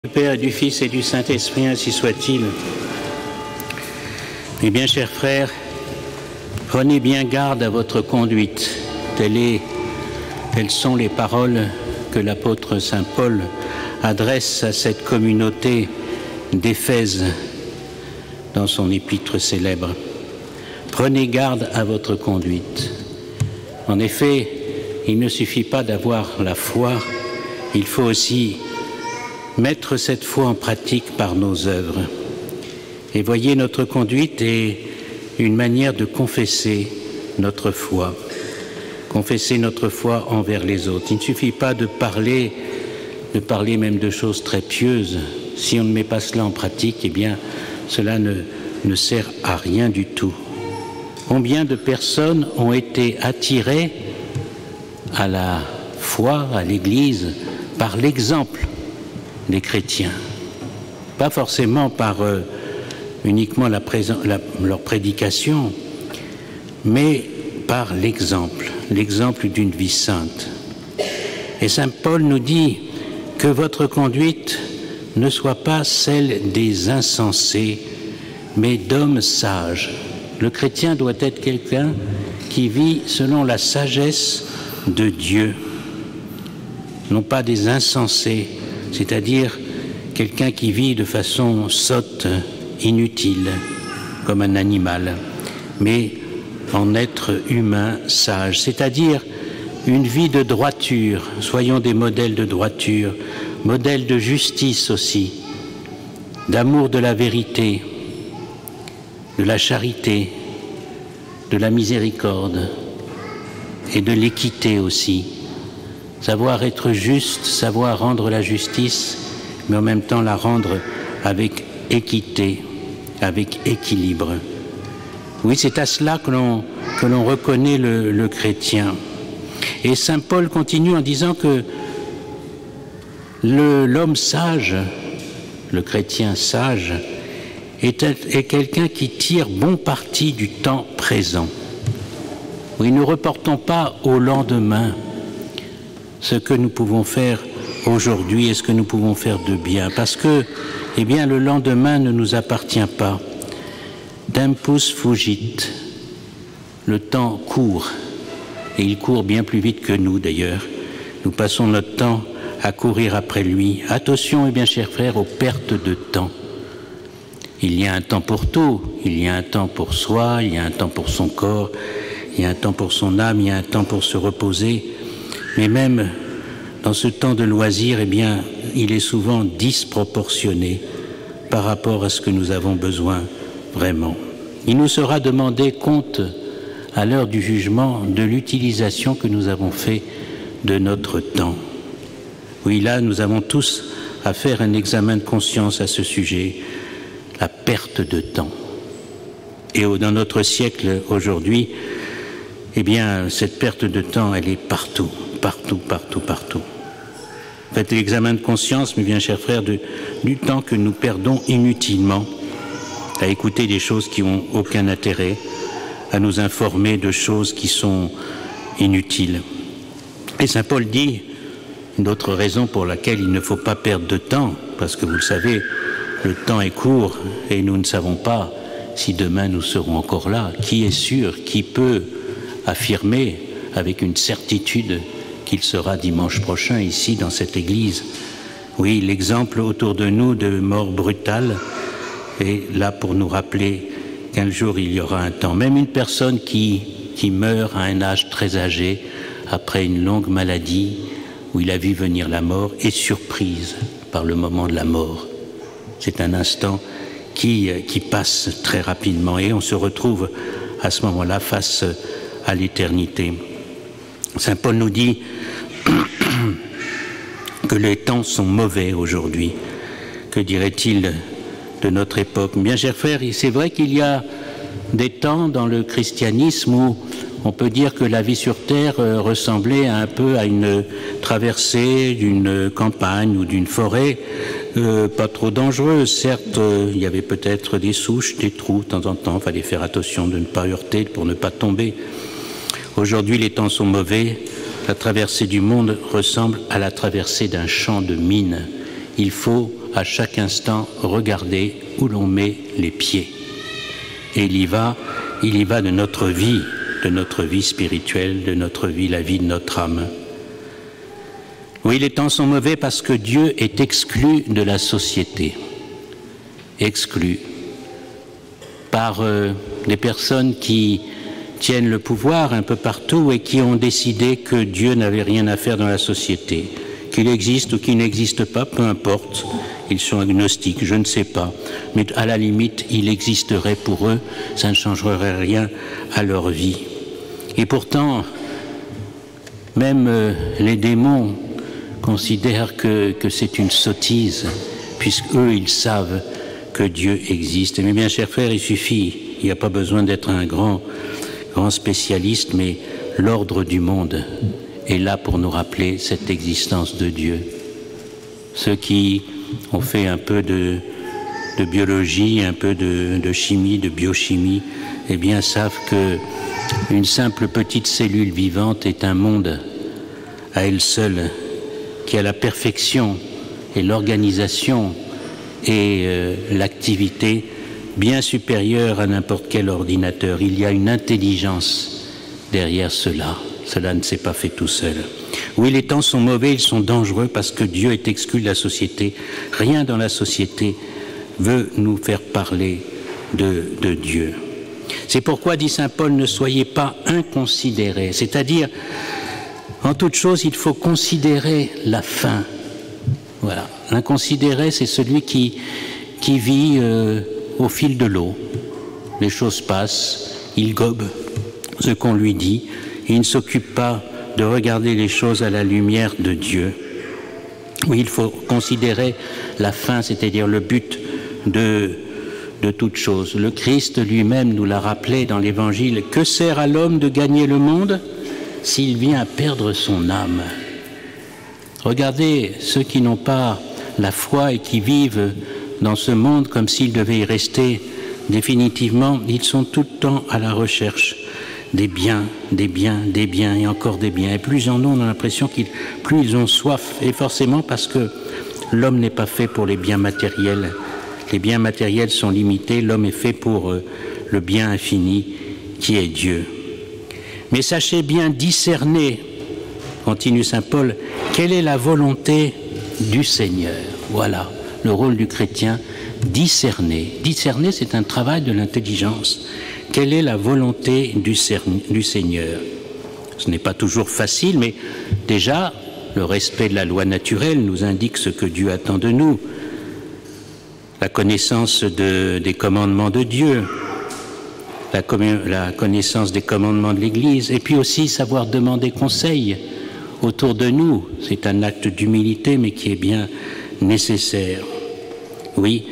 Du Père, du Fils et du Saint-Esprit, ainsi soit-il. Eh bien, chers frères, prenez bien garde à votre conduite. Telles sont les paroles que l'apôtre saint Paul adresse à cette communauté d'Éphèse dans son épître célèbre. Prenez garde à votre conduite. En effet, il ne suffit pas d'avoir la foi, il faut aussi mettre cette foi en pratique par nos œuvres. Et voyez, notre conduite est une manière de confesser notre foi envers les autres. Il ne suffit pas de parler même de choses très pieuses. Si on ne met pas cela en pratique, eh bien, cela ne sert à rien du tout. Combien de personnes ont été attirées à la foi, à l'Église, par l'exemple des chrétiens, pas forcément par uniquement leur prédication, mais par l'exemple d'une vie sainte. Et saint Paul nous dit que votre conduite ne soit pas celle des insensés, mais d'hommes sages. Le chrétien doit être quelqu'un qui vit selon la sagesse de Dieu, non pas des insensés, c'est-à-dire quelqu'un qui vit de façon sotte, inutile, comme un animal, mais en être humain sage, c'est-à-dire une vie de droiture. Soyons des modèles de droiture, modèles de justice aussi, d'amour de la vérité, de la charité, de la miséricorde et de l'équité aussi. Savoir être juste, savoir rendre la justice, mais en même temps la rendre avec équité, avec équilibre. Oui, c'est à cela que l'on reconnaît le chrétien. Et saint Paul continue en disant que l'homme sage, le chrétien sage, est quelqu'un qui tire bon parti du temps présent. Oui, ne reportons pas au lendemain ce que nous pouvons faire aujourd'hui et ce que nous pouvons faire de bien, parce que, eh bien, le lendemain ne nous appartient pas. Tempus fugit. Le temps court, et il court bien plus vite que nous d'ailleurs. Nous passons notre temps à courir après lui. Attention, eh bien, chers frères, aux pertes de temps. Il y a un temps pour tout. Il y a un temps pour soi, il y a un temps pour son corps, il y a un temps pour son âme, il y a un temps pour se reposer. Mais même dans ce temps de loisir, eh bien, il est souvent disproportionné par rapport à ce que nous avons besoin vraiment. Il nous sera demandé compte à l'heure du jugement de l'utilisation que nous avons fait de notre temps. Oui, là, nous avons tous à faire un examen de conscience à ce sujet, la perte de temps. Et dans notre siècle aujourd'hui, eh bien, cette perte de temps, elle est partout. Faites l'examen de conscience, mes bien chers frères, du temps que nous perdons inutilement à écouter des choses qui n'ont aucun intérêt, à nous informer de choses qui sont inutiles. Et saint Paul dit une autre raison pour laquelle il ne faut pas perdre de temps, parce que vous le savez, le temps est court et nous ne savons pas si demain nous serons encore là. Qui est sûr, qui peut affirmer avec une certitude qu'il sera dimanche prochain ici dans cette église? Oui, l'exemple autour de nous de mort brutale est là pour nous rappeler qu'un jour il y aura un temps. Même une personne qui meurt à un âge très âgé, après une longue maladie où il a vu venir la mort, est surprise par le moment de la mort. C'est un instant qui passe très rapidement et on se retrouve à ce moment-là face à l'éternité. Saint Paul nous dit que les temps sont mauvais aujourd'hui. Que dirait-il de notre époque? Bien, chers frères, c'est vrai qu'il y a des temps dans le christianisme où on peut dire que la vie sur terre ressemblait un peu à une traversée d'une campagne ou d'une forêt, pas trop dangereuse. Certes, il y avait peut-être des souches, des trous de temps en temps, il fallait faire attention de ne pas heurter pour ne pas tomber. Aujourd'hui, les temps sont mauvais. La traversée du monde ressemble à la traversée d'un champ de mines. Il faut à chaque instant regarder où l'on met les pieds. Et il y va de notre vie spirituelle, de notre vie, la vie de notre âme. Oui, les temps sont mauvais parce que Dieu est exclu de la société, exclu par des personnes qui tiennent le pouvoir un peu partout et qui ont décidé que Dieu n'avait rien à faire dans la société, qu'il existe ou qu'il n'existe pas, peu importe, ils sont agnostiques, je ne sais pas, mais à la limite, il existerait pour eux, ça ne changerait rien à leur vie. Et pourtant, même les démons considèrent que c'est une sottise, puisqu'eux, ils savent que Dieu existe. Mais bien, chers frères, il suffit, il n'y a pas besoin d'être un grand spécialiste, mais l'ordre du monde est là pour nous rappeler cette existence de Dieu. Ceux qui ont fait un peu de biologie, un peu de chimie, de biochimie, eh bien savent que une simple petite cellule vivante est un monde à elle seule, qui a la perfection et l'organisation et l'activité bien supérieure à n'importe quel ordinateur. Il y a une intelligence derrière cela. Cela ne s'est pas fait tout seul. Oui, les temps sont mauvais, ils sont dangereux parce que Dieu est exclu de la société. Rien dans la société veut nous faire parler de Dieu. C'est pourquoi, dit saint Paul, ne soyez pas inconsidérés. C'est-à-dire, en toute chose, il faut considérer la fin. Voilà. L'inconsidéré, c'est celui qui vit au fil de l'eau. Les choses passent, il gobe ce qu'on lui dit, et il ne s'occupe pas de regarder les choses à la lumière de Dieu. Oui, il faut considérer la fin, c'est-à-dire le but de toute chose. Le Christ lui-même nous l'a rappelé dans l'Évangile. Que sert à l'homme de gagner le monde s'il vient à perdre son âme? Regardez ceux qui n'ont pas la foi et qui vivent dans ce monde comme s'ils devaient y rester définitivement. Ils sont tout le temps à la recherche des biens, des biens, des biens et encore des biens. Et plus ils en ont, on a l'impression plus ils ont soif. Et forcément parce que l'homme n'est pas fait pour les biens matériels. Les biens matériels sont limités. L'homme est fait pour le bien infini qui est Dieu. Mais sachez bien discerner, continue saint Paul, quelle est la volonté du Seigneur. Voilà le rôle du chrétien, discerner. Discerner, c'est un travail de l'intelligence. Quelle est la volonté du Seigneur? Ce n'est pas toujours facile, mais déjà, le respect de la loi naturelle nous indique ce que Dieu attend de nous. La connaissance des commandements de Dieu, la connaissance des commandements de l'Église, et puis aussi savoir demander conseil autour de nous. C'est un acte d'humilité, mais qui est bien nécessaire. Oui,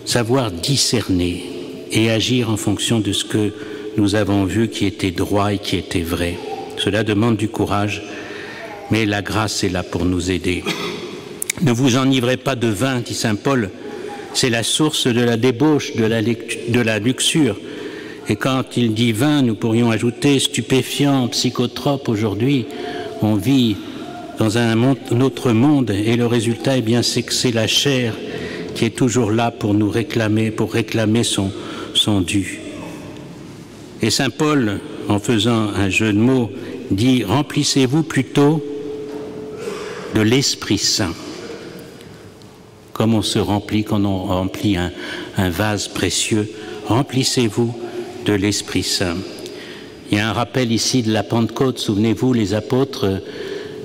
savoir discerner et agir en fonction de ce que nous avons vu qui était droit et qui était vrai. Cela demande du courage, mais la grâce est là pour nous aider. Ne vous enivrez pas de vin, dit saint Paul, c'est la source de la débauche, de la luxure. Et quand il dit vin, nous pourrions ajouter stupéfiant, psychotrope. Aujourd'hui, on vit dans un autre monde et le résultat, eh bien, c'est que c'est la chair qui est toujours là pour nous réclamer, pour réclamer son dû. Et saint Paul, en faisant un jeu de mots, dit « Remplissez-vous plutôt de l'Esprit Saint ». Comme on se remplit quand on remplit un vase précieux, remplissez-vous de l'Esprit Saint. Il y a un rappel ici de la Pentecôte, souvenez-vous, les apôtres,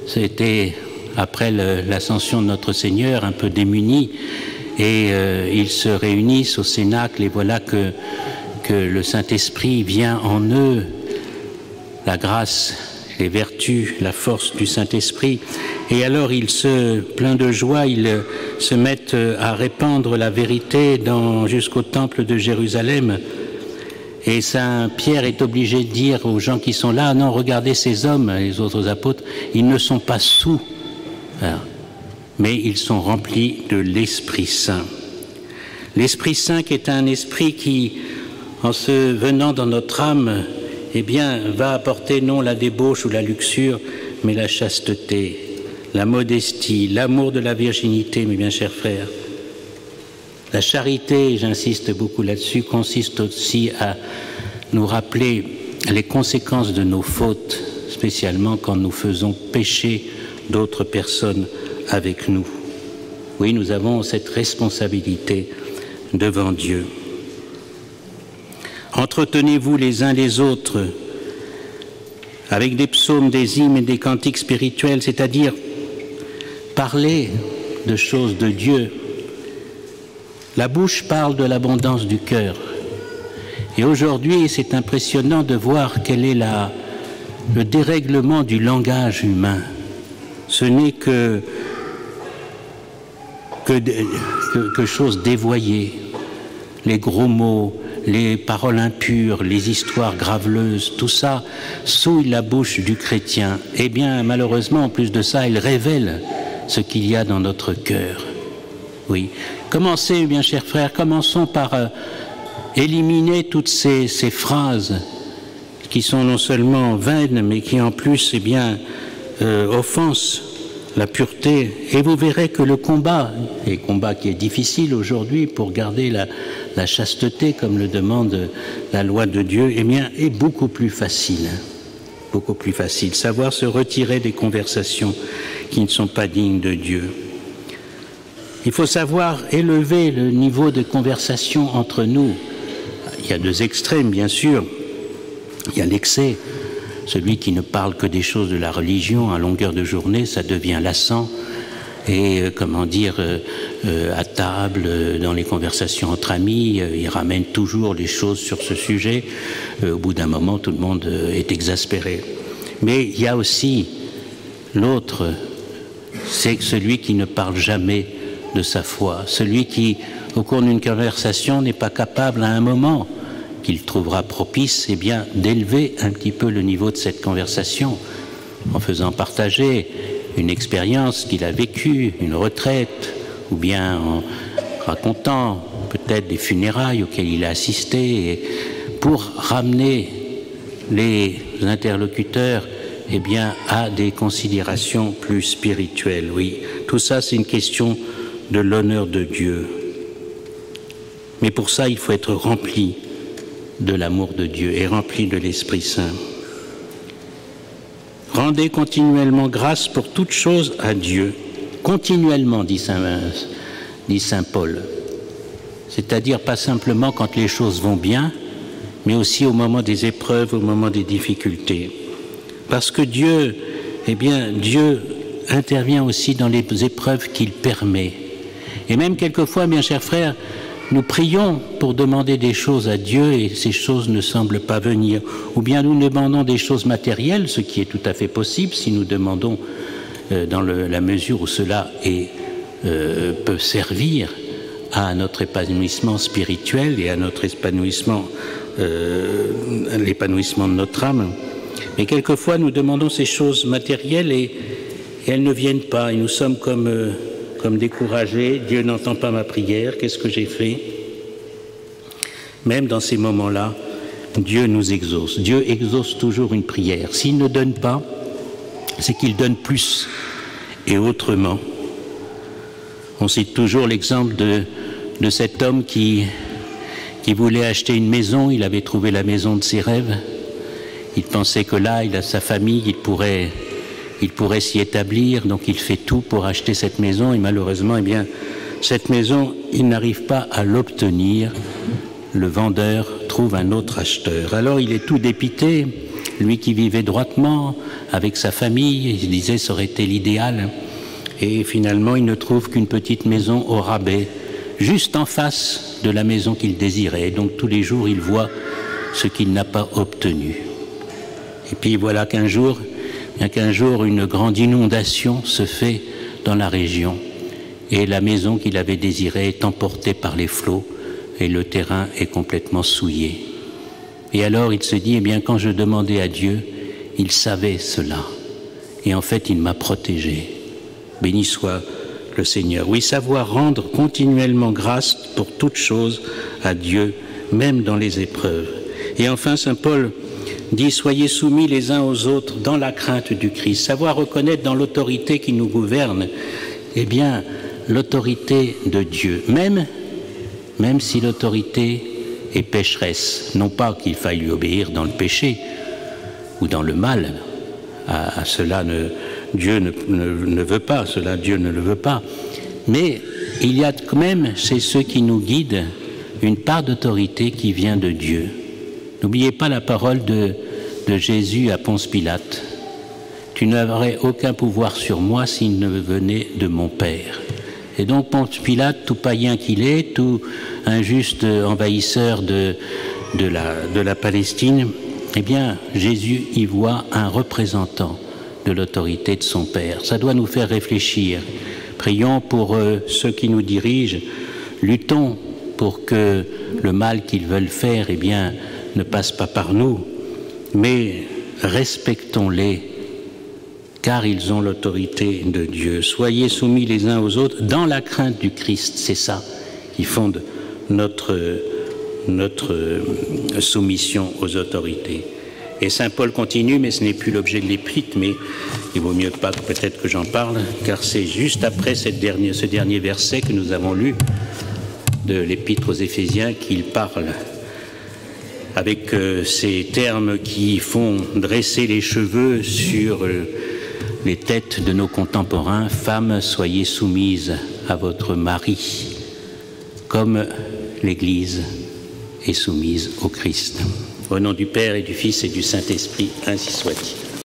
c'était après l'ascension de notre Seigneur, un peu démunis, et ils se réunissent au Cénacle, et voilà que le Saint-Esprit vient en eux, la grâce, les vertus, la force du Saint-Esprit. Et alors, pleins de joie, ils se mettent à répandre la vérité jusqu'au temple de Jérusalem. Et saint Pierre est obligé de dire aux gens qui sont là, non, regardez ces hommes, les autres apôtres, ils ne sont pas saouls, mais ils sont remplis de l'Esprit Saint. L'Esprit Saint qui est un esprit qui, en se venant dans notre âme, eh bien, va apporter non la débauche ou la luxure, mais la chasteté, la modestie, l'amour de la virginité, mes bien chers frères. La charité, j'insiste beaucoup là-dessus, consiste aussi à nous rappeler les conséquences de nos fautes, spécialement quand nous faisons pécher d'autres personnes avec nous. Oui, nous avons cette responsabilité devant Dieu. Entretenez-vous les uns les autres avec des psaumes, des hymnes et des cantiques spirituels, c'est-à-dire parler de choses de Dieu. La bouche parle de l'abondance du cœur. Et aujourd'hui, c'est impressionnant de voir quel est le dérèglement du langage humain. Ce n'est que chose dévoyée. Les gros mots, les paroles impures, les histoires graveleuses, tout ça souille la bouche du chrétien. Eh bien, malheureusement, en plus de ça, il révèle ce qu'il y a dans notre cœur. Oui. Commencez, bien chers frères, commençons par éliminer toutes ces phrases qui sont non seulement vaines, mais qui en plus, eh bien, offensent la pureté. Et vous verrez que le combat, et combat qui est difficile aujourd'hui pour garder la chasteté, comme le demande la loi de Dieu, eh bien, est beaucoup plus facile. Beaucoup plus facile. Savoir se retirer des conversations qui ne sont pas dignes de Dieu. Il faut savoir élever le niveau de conversation entre nous. Il y a deux extrêmes, bien sûr. Il y a l'excès, celui qui ne parle que des choses de la religion à longueur de journée, ça devient lassant. Et à table, dans les conversations entre amis, il ramène toujours les choses sur ce sujet. Au bout d'un moment, tout le monde est exaspéré. Mais il y a aussi l'autre, c'est celui qui ne parle jamais de sa foi, celui qui, au cours d'une conversation, n'est pas capable à un moment qu'il trouvera propice, eh bien, d'élever un petit peu le niveau de cette conversation en faisant partager une expérience qu'il a vécue, une retraite, ou bien en racontant peut-être des funérailles auxquelles il a assisté, et pour ramener les interlocuteurs eh bien, à des considérations plus spirituelles. Oui, tout ça, c'est une question de l'honneur de Dieu. Mais pour ça, il faut être rempli de l'amour de Dieu et rempli de l'Esprit Saint. Rendez continuellement grâce pour toutes choses à Dieu. Continuellement, dit saint Paul. C'est-à-dire pas simplement quand les choses vont bien, mais aussi au moment des épreuves, au moment des difficultés. Parce que Dieu, eh bien, Dieu intervient aussi dans les épreuves qu'il permet. Et même quelquefois, bien chers frères, nous prions pour demander des choses à Dieu et ces choses ne semblent pas venir. Ou bien nous demandons des choses matérielles, ce qui est tout à fait possible si nous demandons dans la mesure où cela peut servir à notre épanouissement spirituel et à notre épanouissement, l'épanouissement de notre âme. Mais quelquefois nous demandons ces choses matérielles et elles ne viennent pas et nous sommes comme découragés. Dieu n'entend pas ma prière, qu'est-ce que j'ai fait? Même dans ces moments-là, Dieu nous exauce. Dieu exauce toujours une prière. S'il ne donne pas, c'est qu'il donne plus et autrement. On cite toujours l'exemple de cet homme qui voulait acheter une maison. Il avait trouvé la maison de ses rêves. Il pensait que là, il a sa famille, il pourrait s'y établir, donc il fait tout pour acheter cette maison et malheureusement, eh bien, cette maison, il n'arrive pas à l'obtenir. Le vendeur trouve un autre acheteur. Alors il est tout dépité, lui qui vivait droitement avec sa famille, il se disait ça aurait été l'idéal. Et finalement, il ne trouve qu'une petite maison au rabais, juste en face de la maison qu'il désirait. Donc tous les jours, il voit ce qu'il n'a pas obtenu. Et puis voilà qu'un jour, une grande inondation se fait dans la région et la maison qu'il avait désirée est emportée par les flots et le terrain est complètement souillé. Et alors il se dit, eh bien quand je demandais à Dieu, il savait cela et en fait il m'a protégé. Béni soit le Seigneur. Oui, savoir rendre continuellement grâce pour toutes choses à Dieu, même dans les épreuves. Et enfin saint Paul dit « Soyez soumis les uns aux autres dans la crainte du Christ ». Savoir reconnaître dans l'autorité qui nous gouverne, eh bien, l'autorité de Dieu. Même même si l'autorité est pécheresse. Non pas qu'il faille lui obéir dans le péché ou dans le mal. À cela, Dieu ne veut pas, cela Dieu ne le veut pas. Mais il y a quand même, chez ceux qui nous guident, une part d'autorité qui vient de Dieu. N'oubliez pas la parole de Jésus à Ponce Pilate. Tu n'aurais aucun pouvoir sur moi s'il ne venait de mon Père. Et donc Ponce Pilate, tout païen qu'il est, tout injuste envahisseur de la Palestine, eh bien, Jésus y voit un représentant de l'autorité de son Père. Ça doit nous faire réfléchir. Prions pour ceux qui nous dirigent. Luttons pour que le mal qu'ils veulent faire, eh bien, ne passe pas par nous. Mais respectons-les, car ils ont l'autorité de Dieu. Soyez soumis les uns aux autres dans la crainte du Christ. C'est ça qui fonde notre soumission aux autorités. Et saint Paul continue, mais ce n'est plus l'objet de l'épître, mais il vaut mieux pas peut-être que j'en parle, car c'est juste après ce dernier verset que nous avons lu de l'épître aux Éphésiens qu'il parle avec ces termes qui font dresser les cheveux sur les têtes de nos contemporains. Femmes, soyez soumises à votre mari, comme l'Église est soumise au Christ. Au nom du Père et du Fils et du Saint-Esprit, ainsi soit-il.